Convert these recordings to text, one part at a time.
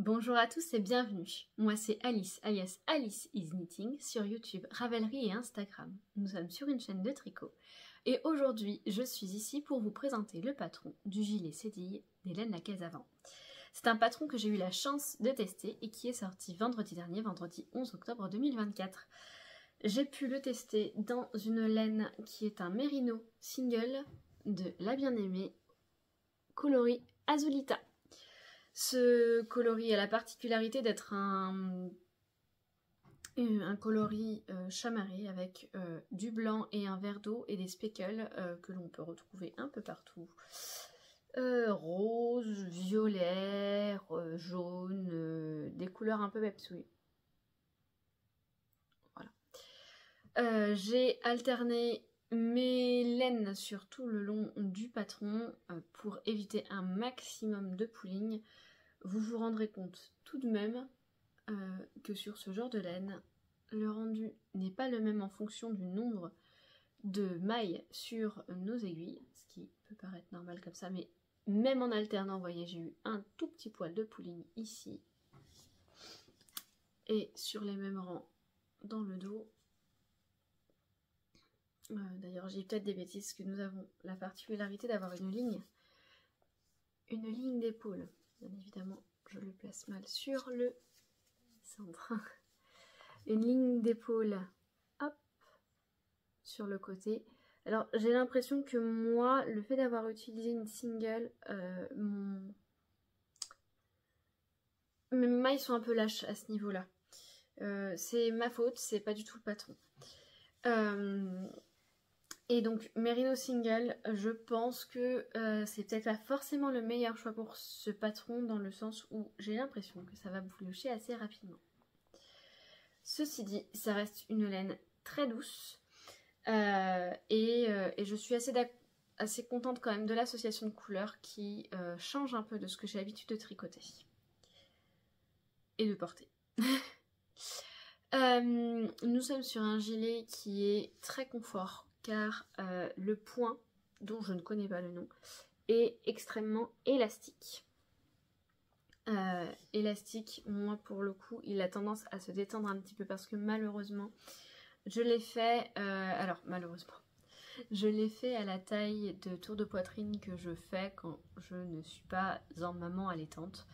Bonjour à tous et bienvenue. Moi c'est Alice alias Alice is Knitting sur YouTube, Ravelry et Instagram. Nous sommes sur une chaîne de tricot et aujourd'hui je suis ici pour vous présenter le patron du gilet cédille d'Hélène Lacazavant. C'est un patron que j'ai eu la chance de tester et qui est sorti vendredi dernier, vendredi 11 octobre 2024. J'ai pu le tester dans une laine qui est un Merino single de la bien-aimée coloris Azulita. Ce coloris a la particularité d'être un coloris chamarré avec du blanc et un vert d'eau et des speckles que l'on peut retrouver un peu partout. Rose, violet, jaune, des couleurs un peu pepsouilles. Voilà. J'ai alterné mes laines sur tout le long du patron pour éviter un maximum de pooling. Vous vous rendrez compte tout de même que sur ce genre de laine, le rendu n'est pas le même en fonction du nombre de mailles sur nos aiguilles, ce qui peut paraître normal comme ça, mais même en alternant, vous voyez, j'ai eu un tout petit poil de pooling ici, et sur les mêmes rangs dans le dos. D'ailleurs, j'ai peut-être des bêtises, que nous avons la particularité d'avoir une ligne d'épaule. Bien évidemment, je le place mal sur le centre. Une ligne d'épaule, hop, sur le côté. Alors, j'ai l'impression que moi, le fait d'avoir utilisé une single, mes mailles sont un peu lâches à ce niveau-là. C'est ma faute, c'est pas du tout le patron. Et donc Merino Single, je pense que c'est peut-être pas forcément le meilleur choix pour ce patron dans le sens où j'ai l'impression que ça va boulocher assez rapidement. Ceci dit, ça reste une laine très douce et je suis assez contente quand même de l'association de couleurs qui change un peu de ce que j'ai l'habitude de tricoter et de porter. Nous sommes sur un gilet qui est très confort car le point, dont je ne connais pas le nom, est extrêmement élastique. Élastique, moi pour le coup, il a tendance à se détendre un petit peu parce que malheureusement, je l'ai fait, je l'ai fait à la taille de tour de poitrine que je fais quand je ne suis pas en maman allaitante.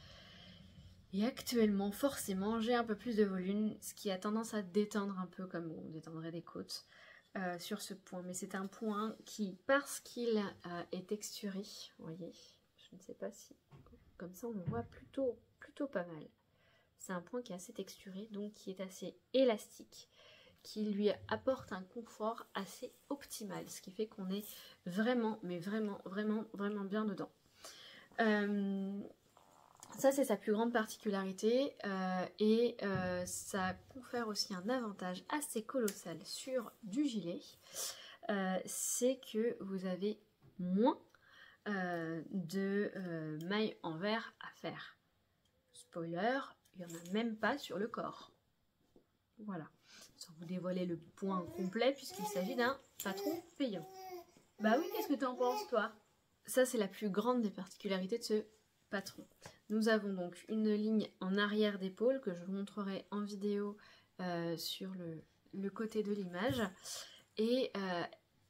Et actuellement, forcément, j'ai un peu plus de volume, ce qui a tendance à détendre un peu comme on détendrait des côtes sur ce point. Mais c'est un point qui, parce qu'il est texturé, vous voyez, je ne sais pas si, comme ça on le voit plutôt pas mal. C'est un point qui est assez texturé, donc qui est assez élastique, qui lui apporte un confort assez optimal, ce qui fait qu'on est vraiment, mais vraiment bien dedans. Ça c'est sa plus grande particularité et ça confère aussi un avantage assez colossal sur du gilet, c'est que vous avez moins de mailles en verre à faire. Spoiler, il n'y en a même pas sur le corps. Voilà, sans vous dévoiler le point complet puisqu'il s'agit d'un patron payant. Bah oui, qu'est-ce que tu en penses toi? Ça c'est la plus grande des particularités de ce patron. Nous avons donc une ligne en arrière d'épaule que je vous montrerai en vidéo sur le côté de l'image. Et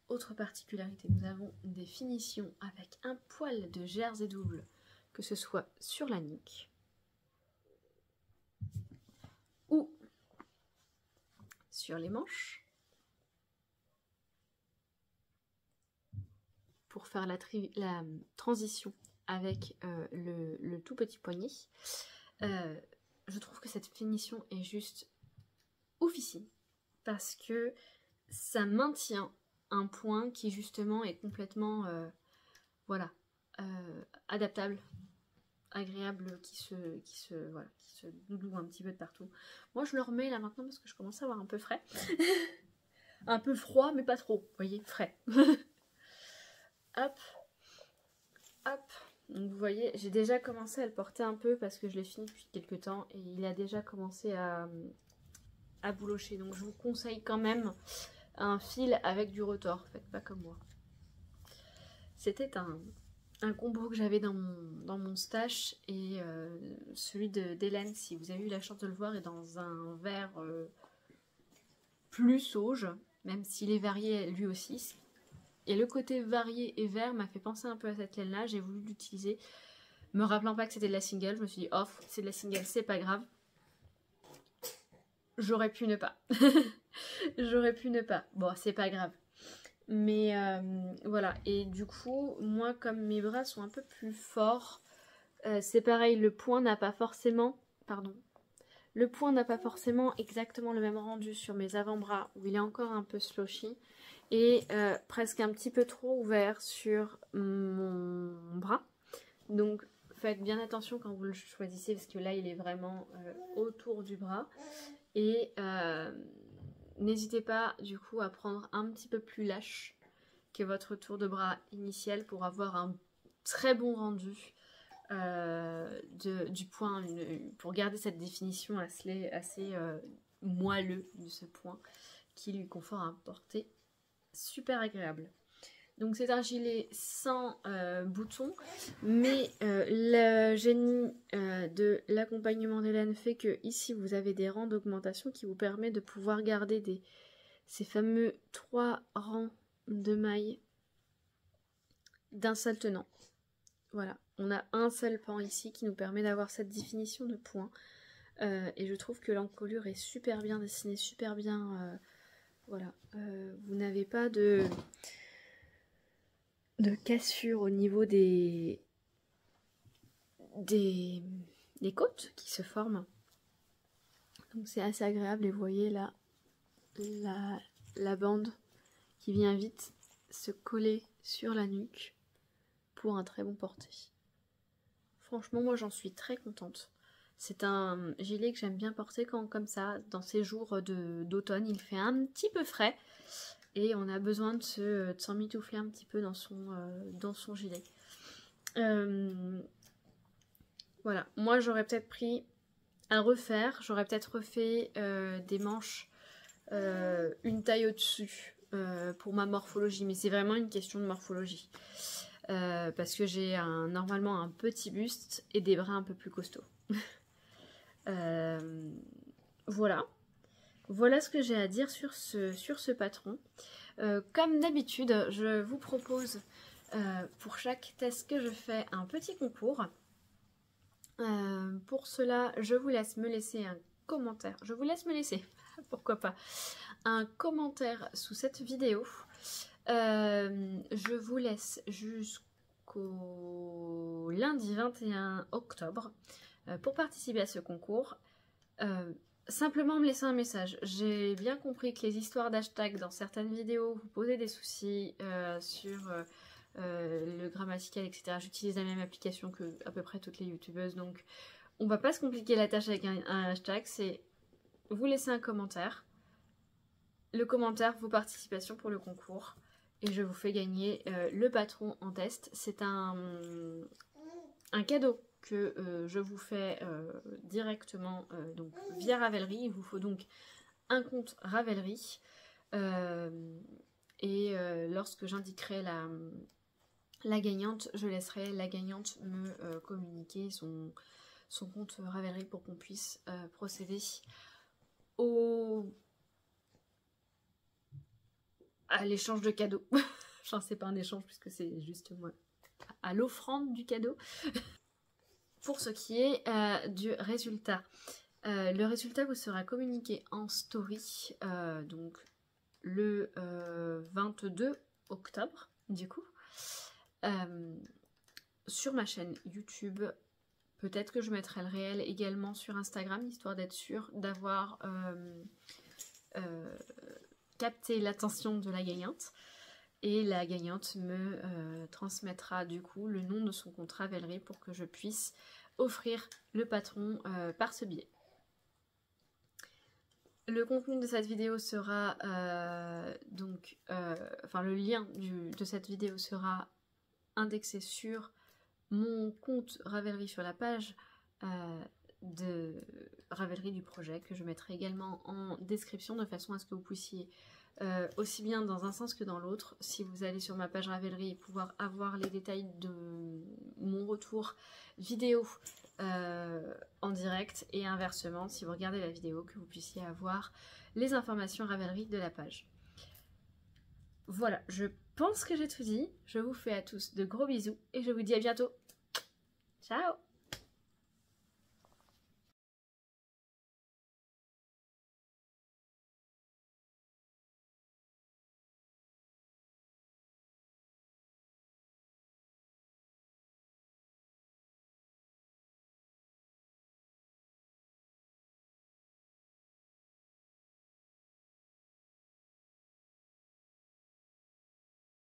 autre particularité, nous avons des finitions avec un poil de jersey double, que ce soit sur la nuque ou sur les manches, pour faire la transition avec le tout petit poignet. Je trouve que cette finition est juste oufissime parce que ça maintient un point qui justement est complètement voilà, adaptable, agréable, qui se doudoue un petit peu de partout. Moi je le remets là maintenant parce que je commence à avoir un peu frais. Un peu froid mais pas trop, vous voyez, frais. Hop, hop. Donc vous voyez, j'ai déjà commencé à le porter un peu parce que je l'ai fini depuis quelques temps et il a déjà commencé à boulocher. Donc je vous conseille quand même un fil avec du retors, faites pas comme moi. C'était un un combo que j'avais dans mon stash et celui d'Hélène, si vous avez eu la chance de le voir, est dans un verre plus sauge, même s'il est varié lui aussi. Et le côté varié et vert m'a fait penser un peu à cette laine-là, j'ai voulu l'utiliser. Me rappelant pas que c'était de la single, je me suis dit, oh, c'est de la single, c'est pas grave. J'aurais pu ne pas. J'aurais pu ne pas. Bon, c'est pas grave. Mais voilà. Et du coup, moi, comme mes bras sont un peu plus forts, c'est pareil, le point n'a pas forcément... Pardon. Le point n'a pas forcément exactement le même rendu sur mes avant-bras, où il est encore un peu slouchy, et presque un petit peu trop ouvert sur mon bras. Donc, faites bien attention quand vous le choisissez, parce que là, il est vraiment autour du bras. Et n'hésitez pas, du coup, à prendre un petit peu plus lâche que votre tour de bras initial pour avoir un très bon rendu du point, pour garder cette définition assez moelleux de ce point qui lui confère un porté super agréable. Donc c'est un gilet sans boutons, mais le génie de l'accompagnement d'Hélène fait que ici vous avez des rangs d'augmentation qui vous permet de pouvoir garder ces fameux 3 rangs de mailles d'un seul tenant. Voilà, on a un seul pan ici qui nous permet d'avoir cette définition de point. Et je trouve que l'encolure est super bien dessinée, super bien... voilà, vous n'avez pas de cassure au niveau des côtes qui se forment. Donc c'est assez agréable et vous voyez là la bande qui vient vite se coller sur la nuque pour un très bon porté. Franchement, moi j'en suis très contente. C'est un gilet que j'aime bien porter comme ça, dans ces jours d'automne. Il fait un petit peu frais et on a besoin de s'emmitoufler un petit peu dans son gilet. Voilà, moi j'aurais peut-être pris à refaire, j'aurais peut-être refait des manches une taille au-dessus pour ma morphologie, mais c'est vraiment une question de morphologie. Parce que j'ai normalement un petit buste et des bras un peu plus costauds. Voilà ce que j'ai à dire sur ce patron. Comme d'habitude, je vous propose pour chaque test que je fais un petit concours. Pour cela, je vous laisse me laisser un commentaire. Je vous laisse me laisser, pourquoi pas, un commentaire sous cette vidéo. Je vous laisse jusqu'au lundi 21 octobre pour participer à ce concours. Simplement me laisser un message. J'ai bien compris que les histoires d'hashtag dans certaines vidéos vous posaient des soucis sur le grammatical, etc. J'utilise la même application que à peu près toutes les youtubeuses, donc on va pas se compliquer la tâche avec un hashtag. C'est vous laisser un commentaire, le commentaire, vos participations pour le concours, et je vous fais gagner le patron en test. C'est un cadeau que je vous fais directement donc via Ravelry. Il vous faut donc un compte Ravelry et lorsque j'indiquerai la gagnante, je laisserai la gagnante me communiquer son compte Ravelry pour qu'on puisse procéder à l'échange de cadeaux. Enfin, c'est pas un échange puisque c'est juste moi à l'offrande du cadeau. Pour ce qui est du résultat, le résultat vous sera communiqué en story donc le 22 octobre du coup sur ma chaîne YouTube. Peut-être que je mettrai le réel également sur Instagram, histoire d'être sûre d'avoir capté l'attention de la gagnante. Et la gagnante me transmettra du coup le nom de son compte Ravelry pour que je puisse offrir le patron par ce biais. Le contenu de cette vidéo sera le lien de cette vidéo sera indexé sur mon compte Ravelry, sur la page de Ravelry du projet, que je mettrai également en description de façon à ce que vous puissiez aussi bien dans un sens que dans l'autre, si vous allez sur ma page Ravelry, pouvoir avoir les détails mon retour vidéo en direct et inversement si vous regardez la vidéo que vous puissiez avoir les informations Ravelry de la page. Voilà, je pense que j'ai tout dit. Je vous fais à tous de gros bisous et je vous dis à bientôt. Ciao!